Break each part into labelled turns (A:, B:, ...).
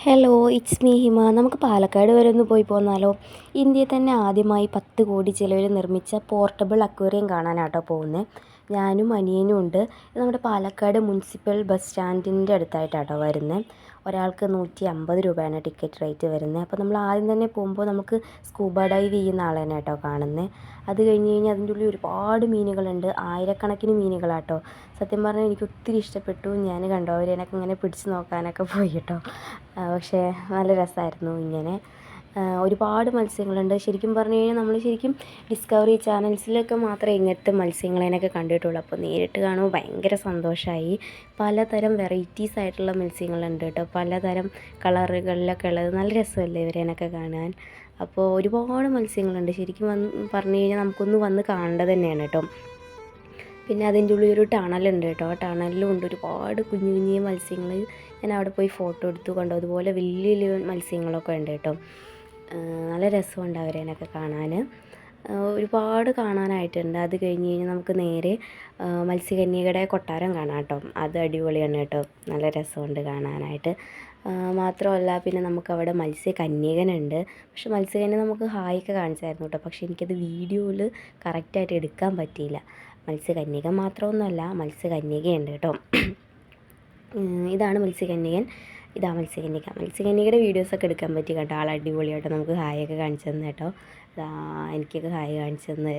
A: Hello, it's me ഹിമ. നമുക്ക് പാലക്കാട് വരെ ഒന്ന് പോയി പോന്നാലോ? ഇന്ത്യയിൽ തന്നെ ആദ്യമായി 10 കോടി ചിലവിൽ നിർമ്മിച്ച പോർട്ടബിൾ അക്വേറിയം കാണാനാട്ടോ പോകുന്നത്. ഞാനും അനിയനും ഉണ്ട്. ഇത് നമ്മുടെ പാലക്കാട് മുനിസിപ്പൽ ബസ് സ്റ്റാൻഡിൻ്റെ അടുത്തായിട്ടാട്ടോ വരുന്നത്. ഒരാൾക്ക് 150 രൂപയാണ് ടിക്കറ്റ് റേറ്റ് വരുന്നത്. അപ്പോൾ നമ്മൾ ആദ്യം തന്നെ പോകുമ്പോൾ നമുക്ക് സ്കൂബ ഡൈവ് ചെയ്യുന്ന ആളെന്നെ കേട്ടോ കാണുന്നത്. അത് കഴിഞ്ഞ് കഴിഞ്ഞാൽ അതിൻ്റെ ഉള്ളിൽ ഒരുപാട് മീനുകളുണ്ട്, ആയിരക്കണക്കിന് മീനുകളാട്ടോ. സത്യം പറഞ്ഞാൽ എനിക്ക് ഒത്തിരി ഇഷ്ടപ്പെട്ടു. ഞാൻ കണ്ടോ അവരെനക്ക് ഇങ്ങനെ പിടിച്ച് നോക്കാനൊക്കെ പോയി കേട്ടോ. പക്ഷേ നല്ല രസമായിരുന്നു. ഇങ്ങനെ ഒരുപാട് മത്സ്യങ്ങളുണ്ട്. ശരിക്കും പറഞ്ഞു കഴിഞ്ഞാൽ നമ്മൾ ശരിക്കും ഡിസ്കവറി ചാനൽസിലൊക്കെ മാത്രമേ ഇങ്ങനത്തെ മത്സ്യങ്ങളെയൊക്കെ കണ്ടിട്ടുള്ളൂ. അപ്പോൾ നേരിട്ട് കാണുമ്പോൾ ഭയങ്കര സന്തോഷമായി. പലതരം വെറൈറ്റീസ് ആയിട്ടുള്ള മത്സ്യങ്ങളുണ്ട് കേട്ടോ, പലതരം കളറുകളിലൊക്കെ ഉള്ളത്. നല്ല രസമല്ലേ ഇവരേനൊക്കെ കാണാൻ. അപ്പോൾ ഒരുപാട് മത്സ്യങ്ങളുണ്ട്. ശരിക്കും പറഞ്ഞു കഴിഞ്ഞാൽ നമുക്കൊന്ന് വന്ന് കാണേണ്ടത് തന്നെയാണ് കേട്ടോ. പിന്നെ അതിൻ്റെ ഉള്ളിൽ ഒരു ടണലുണ്ട് കേട്ടോ. ആ ടണലിലും ഉണ്ട് ഒരുപാട് കുഞ്ഞു കുഞ്ഞു മത്സ്യങ്ങൾ. ഞാൻ അവിടെ പോയി ഫോട്ടോ എടുത്തു കണ്ടു. അതുപോലെ വലിയ വലിയ മത്സ്യങ്ങളൊക്കെ ഉണ്ട് കേട്ടോ. നല്ല രസമുണ്ട് അവരേനൊക്കെ കാണാൻ. ഒരുപാട് കാണാനായിട്ടുണ്ട്. അത് കഴിഞ്ഞ് കഴിഞ്ഞാൽ നമുക്ക് നേരെ മത്സ്യകന്യകയുടെ കൊട്ടാരം കാണാം കേട്ടോ. അത് അടിപൊളിയാണ് കേട്ടോ, നല്ല രസമുണ്ട് കാണാനായിട്ട്. മാത്രമല്ല പിന്നെ നമുക്കവിടെ മത്സ്യകന്യകനുണ്ട്. പക്ഷെ മത്സ്യകന്യക നമുക്ക് ഹായൊക്കെ കാണിച്ചായിരുന്നു കേട്ടോ. പക്ഷെ എനിക്കത് വീഡിയോയിൽ കറക്റ്റായിട്ട് എടുക്കാൻ പറ്റിയില്ല. മത്സ്യകന്യക മാത്രമൊന്നുമല്ല, മത്സ്യകന്യകയുണ്ട് കേട്ടോ. ഇതാണ് മത്സ്യകന്യകൻ, ഇതാ മത്സ്യകന്യക. മത്സ്യകന്യകയുടെ വീഡിയോസൊക്കെ എടുക്കാൻ പറ്റി കേട്ടോ. ആൾ അടിപൊളിയായിട്ട് നമുക്ക് ഹായൊക്കെ കാണിച്ചു തന്നെ കേട്ടോ. എനിക്കൊക്കെ ഹായ് കാണിച്ചു തന്നെ.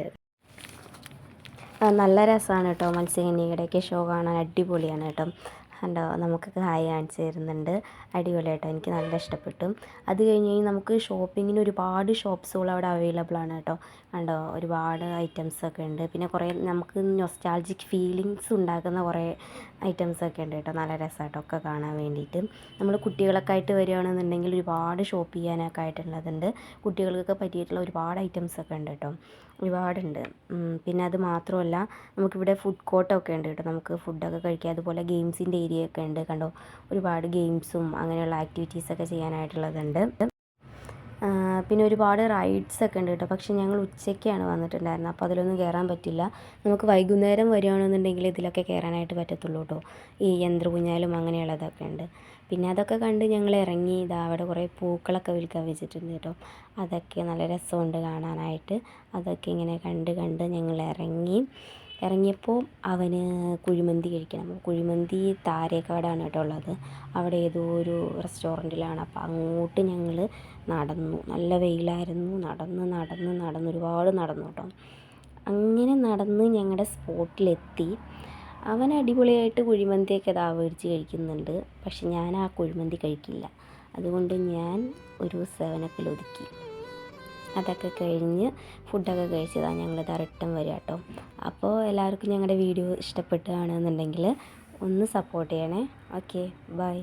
A: നല്ല രസമാണ് കേട്ടോ. മത്സ്യകന്യകയുടെയൊക്കെ ഷോ കാണാൻ അടിപൊളിയാണ് കേട്ടോ. കണ്ടോ, നമുക്കൊക്കെ ഹായ് കാണിച്ചു തരുന്നുണ്ട്. അടിപൊളിയായിട്ടോ, എനിക്ക് നല്ല ഇഷ്ടപ്പെട്ടു. അത് കഴിഞ്ഞ് കഴിഞ്ഞാൽ നമുക്ക് ഷോപ്പിങ്ങിന് ഒരുപാട് ഷോപ്സുകൾ അവിടെ അവൈലബിൾ ആണ് കേട്ടോ. കണ്ടോ, ഒരുപാട് ഐറ്റംസൊക്കെ ഉണ്ട്. പിന്നെ കുറേ നമുക്ക് നൊസ്റ്റാൾജിക് ഫീലിങ്സ് ഉണ്ടാക്കുന്ന കുറേ ഐറ്റംസൊക്കെ ഉണ്ട് കേട്ടോ. നല്ല രസമായിട്ടോ ഒക്കെ കാണാൻ വേണ്ടിയിട്ട്. നമ്മൾ കുട്ടികളൊക്കെ ആയിട്ട് വരികയാണെന്നുണ്ടെങ്കിൽ ഒരുപാട് ഷോപ്പ് ചെയ്യാനൊക്കെ ആയിട്ടുള്ളതുണ്ട്. കുട്ടികൾക്കൊക്കെ പറ്റിയിട്ടുള്ള ഒരുപാട് ഐറ്റംസൊക്കെ ഉണ്ട് കേട്ടോ, ഒരുപാടുണ്ട്. പിന്നെ അത് മാത്രമല്ല നമുക്കിവിടെ ഫുഡ് കോർട്ടൊക്കെ ഉണ്ട് കേട്ടോ. നമുക്ക് ഫുഡൊക്കെ കഴിക്കാം. അതുപോലെ ഗെയിംസിൻ്റെ ഏരിയ ഒക്കെ ഉണ്ട് കണ്ടോ. ഒരുപാട് ഗെയിംസും അങ്ങനെയുള്ള ആക്ടിവിറ്റീസൊക്കെ ചെയ്യാനായിട്ടുള്ളതുണ്ട്. പിന്നെ ഒരുപാട് റൈഡ്സൊക്കെ ഉണ്ട് കേട്ടോ. പക്ഷേ ഞങ്ങൾ ഉച്ചയ്ക്കാണ് വന്നിട്ടുണ്ടായിരുന്നത്, അപ്പോൾ അതിലൊന്നും കയറാൻ പറ്റില്ല. നമുക്ക് വൈകുന്നേരം വരികയാണെന്നുണ്ടെങ്കിൽ ഇതിലൊക്കെ കയറാനായിട്ട് പറ്റത്തുള്ളൂ കേട്ടോ. ഈ യന്ത്രഊഞ്ഞാലും അങ്ങനെയുള്ളതൊക്കെ ഉണ്ട്. പിന്നെ അതൊക്കെ കണ്ട് ഞങ്ങൾ ഇറങ്ങി. ഇതാ അവിടെ കുറേ പൂക്കളൊക്കെ വിൽക്കാൻ വെച്ചിട്ടുണ്ട് കേട്ടോ. അതൊക്കെ നല്ല രസമുണ്ട് കാണാനായിട്ട്. അതൊക്കെ ഇങ്ങനെ കണ്ട് കണ്ട് ഞങ്ങൾ ഇറങ്ങിയപ്പോൾ അവന് കുഴിമന്തി കഴിക്കണം. കുഴിമന്തി താരേക്കാടാണ് കേട്ടോ ഉള്ളത്. അവിടെ ഏതോ ഒരു റെസ്റ്റോറൻറ്റിലാണ്. അപ്പോൾ അങ്ങോട്ട് ഞങ്ങൾ നടന്നു. നല്ല വെയിലായിരുന്നു. നടന്ന് ഒരുപാട് നടന്നു കേട്ടോ. അങ്ങനെ നടന്ന് ഞങ്ങളുടെ സ്പോട്ടിലെത്തി. അവൻ അടിപൊളിയായിട്ട് കുഴിമന്തിയൊക്കെ മേടിച്ച് കഴിക്കുന്നുണ്ട്. പക്ഷെ ഞാൻ ആ കുഴിമന്തി കഴിക്കില്ല. അതുകൊണ്ട് ഞാൻ ഒരു 7-Up ഒതുക്കി. അതൊക്കെ കഴിഞ്ഞ് ഫുഡൊക്കെ കഴിച്ചതാണ് ഞങ്ങളിതാ റിട്ടേൺ വരിക കേട്ടോ. അപ്പോൾ എല്ലാവർക്കും ഞങ്ങളുടെ വീഡിയോ ഇഷ്ടപ്പെടുകയാണെന്നുണ്ടെങ്കിൽ ഒന്ന് സപ്പോർട്ട് ചെയ്യണേ. Okay, by.